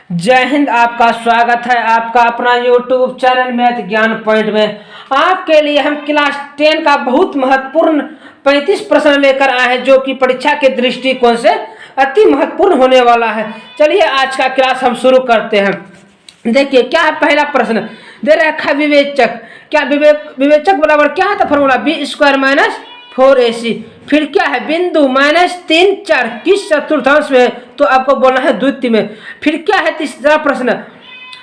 जय हिंद। आपका स्वागत है आपका अपना YouTube चैनल मैथ ज्ञान पॉइंट में। आपके लिए हम क्लास 10 का बहुत महत्वपूर्ण 35 प्रश्न लेकर आए हैं जो कि परीक्षा के दृष्टिकोण से अति महत्वपूर्ण होने वाला है। चलिए आज का क्लास हम शुरू करते हैं। देखिए क्या है पहला प्रश्न, दे रखा है विवेचक। क्या विवेचक बराबर क्या है? तो फॉर्मूला b² - 4ac। फिर क्या है बिंदु -3 4 किस चतुर्थांश में? तो आपको बोलना है द्वितीय में। फिर क्या है तीसरा प्रश्न,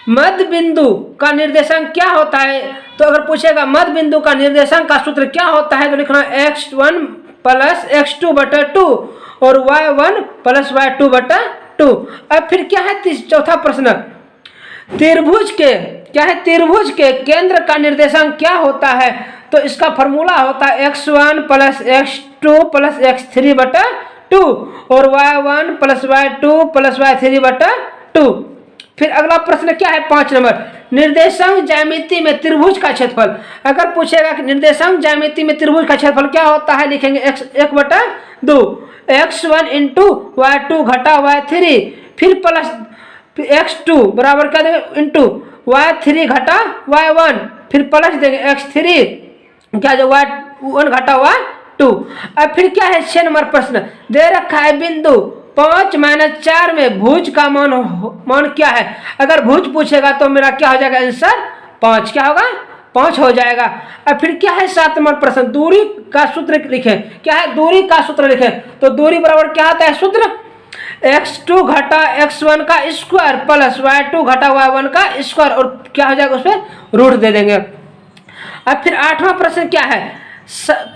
मध्य बिंदु का निर्देशांक क्या होता है? तो अगर पूछेगा मध्य बिंदु का निर्देशांक का सूत्र क्या होता है तो लिखना x1 + x2/2 और y1 + y2/2। अब फिर क्या है चौथा प्रश्न, त्रिभुज के केंद्र का निर्देशांक क्या होता है? तो इसका फॉर्मूला होता है x1 + x2 + x3/2 और y1 + y2 + y3/2। फिर अगला प्रश्न क्या है 5 नंबर, निर्देशांक ज्यामिति में त्रिभुज का क्षेत्रफल। अगर पूछेगा कि निर्देशांक ज्यामिति में त्रिभुज का क्षेत्रफल क्या होता है, लिखेंगे x1/2 x1 × y2 घटा y3 फिर प्लस x2 बराबर क्या देंगे इंटू y3 घटा y1 फिर प्लस देंगे x3 क्या जो y1 घटा y2। अब फिर क्या है 6 नंबर प्रश्न, दे रखा है बिंदु 5 - 4 में भुज का मान क्या है? अगर भुज पूछेगा तो मेरा क्या हो जाएगा आंसर 5। क्या होगा 5 हो जाएगा। अब फिर क्या है 7 नंबर प्रश्न, दूरी का सूत्र लिखें। क्या है दूरी का सूत्र लिखें? तो दूरी बराबर क्या आता है सूत्र x2 घटा x1 का स्क्वायर प्लस y2 घटा y1 का स्क्वायर और क्या हो जाएगा उसमें रूट दे देंगे। अब फिर 8वां प्रश्न क्या है,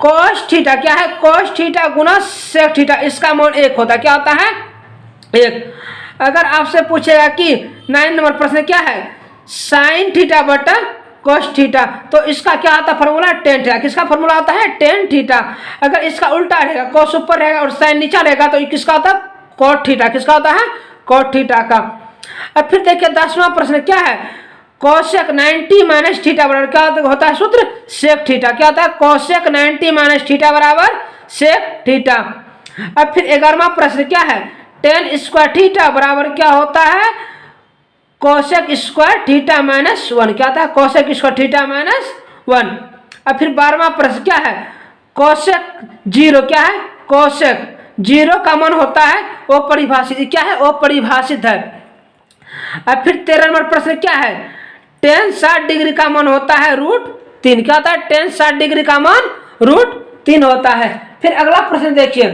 cos थीटा। क्या है cos थीटा गुना sec थीटा, इसका मान 1 होता है। क्या होता है 1। अगर आपसे पूछेगा कि 9 नंबर प्रश्न क्या है, sin थीटा बटा cos थीटा, तो इसका क्या आता है फॉर्मूला tan थीटा। किसका फॉर्मूला होता है tan थीटा। अगर इसका उल्टा रहेगा cos ऊपर रहेगा और sin नीचा रहेगा तो किसका होता है cot थीटा। किसका होता है cot थीटा का। अब फिर देखिए 10वां प्रश्न क्या है, cosec 90 - थीटा बराबर क्या होता है सूत्र sec थीटा। क्या होता है cosec 90 - थीटा बराबर sec थीटा। अब फिर 11वां प्रश्न क्या है, tan² थीटा बराबर क्या होता है cosec² थीटा -1। क्या होता है cosec² थीटा -1। अब फिर 12वां प्रश्न क्या है, cosec 0। क्या है cosec 0 का मान होता है अपरिभाषित। क्या है अपरिभाषित है। अब फिर 13 नंबर प्रश्न क्या है, tan 60 डिग्री का मान होता है √3। क्या होता है tan 60 डिग्री का मान √3 होता है। फिर अगला प्रश्न देखिए,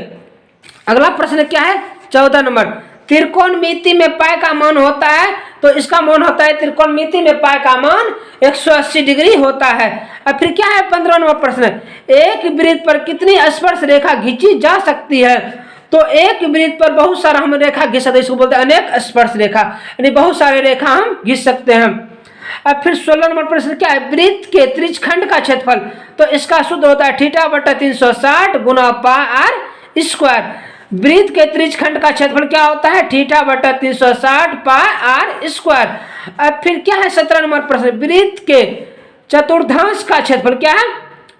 अगला प्रश्न क्या है 14 नंबर, त्रिकोणमिति में पाई का मान होता है। तो इसका मान होता है त्रिकोणमिति में पाई का मान 180 डिग्री होता है। अब फिर क्या है 15 नंबर प्रश्न, एक वृत्त पर कितनी स्पर्श रेखा खींची जा सकती है? तो एक वृत्त पर बहुत सारा हम रेखा खींच सकते हैं, इसको बोलते हैं अनेक स्पर्श रेखा, यानी बहुत सारे रेखा हम खींच सकते हैं। अब फिर 16 नंबर प्रश्न क्या है, वृत्त के त्रिज्यखंड का क्षेत्रफल। तो इसका सूत्र होता है θ/360 गुना πr²। वृत्त के त्रिज्यखंड का क्षेत्रफल क्या होता है θ/360 πr²। अब फिर क्या है 17 नंबर प्रश्न, वृत्त के चतुर्थांश का क्षेत्रफल। क्या है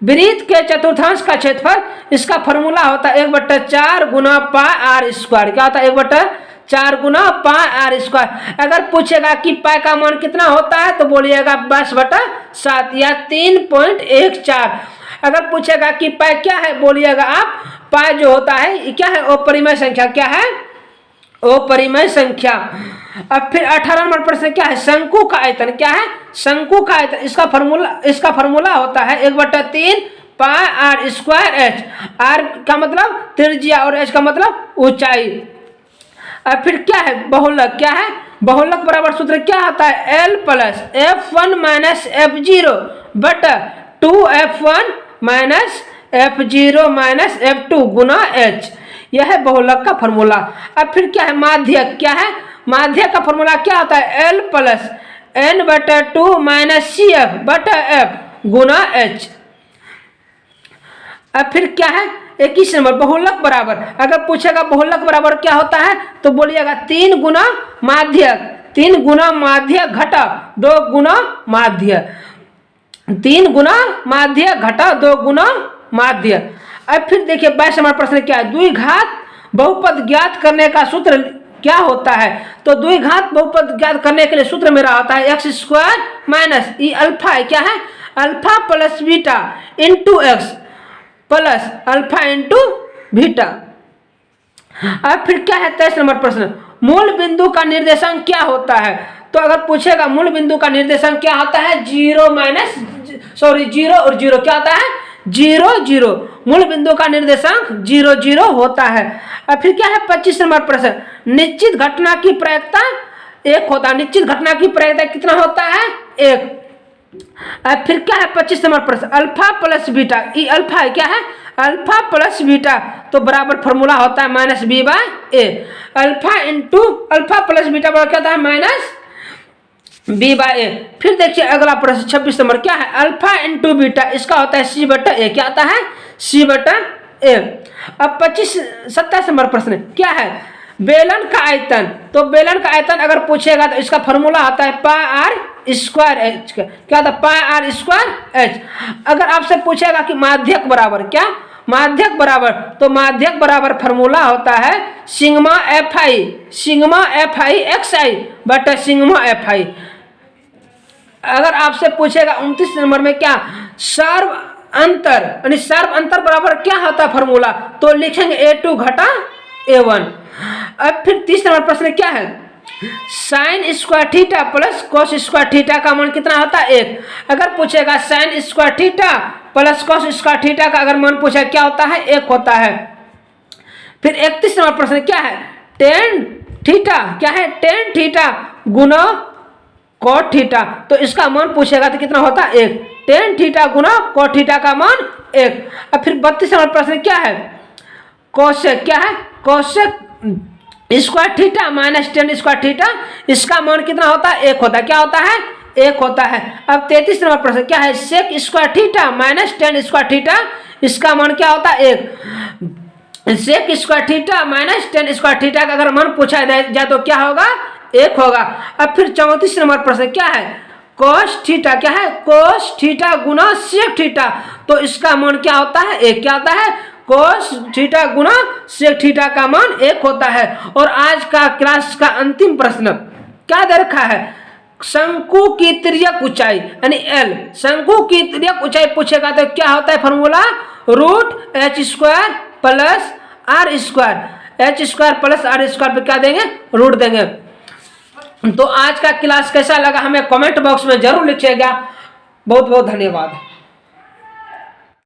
वृत्त के चतुर्थांश का क्षेत्रफल, इसका फॉर्मूला होता है 1/4 गुना πr²। क्या होता है 1/4 गुना πr²। अगर पूछेगा कि पाई का मान कितना होता है तो बोलिएगा 22/7 या 3.14। अगर पूछेगा कि पाई क्या है बोलिएगा आप पाई जो होता है क्या है अपरिमेय संख्या। क्या है अपरिमेय संख्या। अब फिर 18 नंबर प्रश्न क्या है, शंकु का आयतन। क्या है शंकु का आयतन, इसका फॉर्मूला होता है 1/3 πr²h। r का मतलब त्रिज्या और h का मतलब ऊंचाई। अब फिर क्या है बहुलक। क्या है बहुलक बराबर सूत्र क्या होता है l + f1 - f0 बटा 2f1 - f0 - f2 गुना h। यह है बहुलक का फॉर्मूला। अब फिर क्या है माध्यक। क्या है माध्यक का फॉर्मूला क्या होता है l + n/2 - cf बटा f गुना h। अब फिर क्या है 21 नंबर बहुलक बराबर, अगर पूछेगा बहुलक बराबर क्या होता है तो बोलिएगा 3 गुना माध्यक 3 गुना माध्यक घटा 2 गुना माध्य 3 गुना माध्य घटा 2 गुना माध्य। अब फिर देखिए 22 नंबर प्रश्न क्या है, द्विघात बहुपद ज्ञात करने का सूत्र क्या होता है? तो द्विघात बहुपद ज्ञात करने के लिए सूत्र मेरा होता है एक्स स्क्वायर माइनस ई अल्फा है, क्या है? Alpha plus beta into x plus alpha into beta. अब फिर क्या है 23 नंबर प्रश्न, मूल बिंदु का निर्देशांक क्या होता है? तो अगर पूछेगा मूल बिंदु का निर्देशांक क्या होता है? जीरो और जीरो क्या होता है? 0 0। मूल बिंदु का निर्देशांक 0 0 होता है। अब फिर क्या है 25 नंबर प्रश्न, निश्चित घटना की प्रायिकता 1 होता है। निश्चित घटना की प्रायिकता कितना होता है? 1। अब फिर क्या है 25 नंबर प्रश्न, अल्फा प्लस बीटा, ई अल्फा है, क्या है? अल्फा प्लस बीटा, तो बराबर फॉर्मूला होता है minus B by A. Alpha into alpha plus beta बराबर क्या होता है? Minus B by A. फिर देखिए अगला प्रश्न 26 नंबर, क्या है? अल्फा इंटू बीटा, इसका होता है सी बटा ए, क्या आता है? सी बटा ए। अब 27 नंबर प्रश्न, क्या है? बेलन का आयतन, तो बेलन का आयतन अगर पूछेगा तो इसका फॉर्मूला आता है पाई आर स्क्वायर एच, क्या होता है? पाई आर स्क्वायर एच। अगर आपसे पूछेगा कि माध्यक बराबर क्या? माध्यक बराबर, तो माध्यक बराबर फॉर्मूला होता है सिग्मा एफ आई एक्स आई बटा सिग्मा एफ आई। अगर आपसे पूछेगा 29 नंबर में, क्या सर्व अंतर, यानी सर्व अंतर बराबर क्या होता है फॉर्मूला? तो लिखेंगे A2 घटा A1। अब फिर 30 नंबर प्रश्न क्या है? Sine square theta plus cos square theta का मान कितना होता है? 1। अगर पूछेगा sine square theta plus cos square theta का अगर मान पूछे क्या होता है? 1 होता है। फिर 31 नंबर प्रश्न क्या है? टेन थीटा, क्या है? टेन थीटा गुना कॉट थीटा, तो इसका मान पूछेगा तो कितना होता है? 1। टेन थीटा गुना कॉट थीटा का मान 1। अब फिर 32 नंबर प्रश्न क्या है? कोसेक, क्या है? Cosec square theta minus tan square theta, इसका मान कितना होता है? 1 होता है, क्या होता है? 1 होता है। अब 33 नंबर प्रश्न क्या है? Sec square theta minus tan square theta, इसका मान क्या होता है? 1। Sec square theta minus tan square theta का अगर मान पूछा जाए तो क्या होगा? 1 होगा। अब फिर 34 नंबर प्रश्न क्या है? कोस थीटा, क्या है? कोस थीटा गुना सेक थीटा, तो इसका मान क्या होता है? 1। क्या होता है? कोस थीटा गुना सेक थीटा का मान 1 होता है। और आज का क्लास का अंतिम प्रश्न क्या दे रखा है? शंकु की तिर्यक ऊंचाई यानी एल, शंकु की तिर्यक ऊंचाई पूछेगा तो क्या होता है formula? Root H square plus R square, H square plus R square पे क्या देंगे? रूट देंगे। तो आज का क्लास कैसा लगा हमें कमेंट बॉक्स में जरूर लिखिएगा। बहुत बहुत धन्यवाद।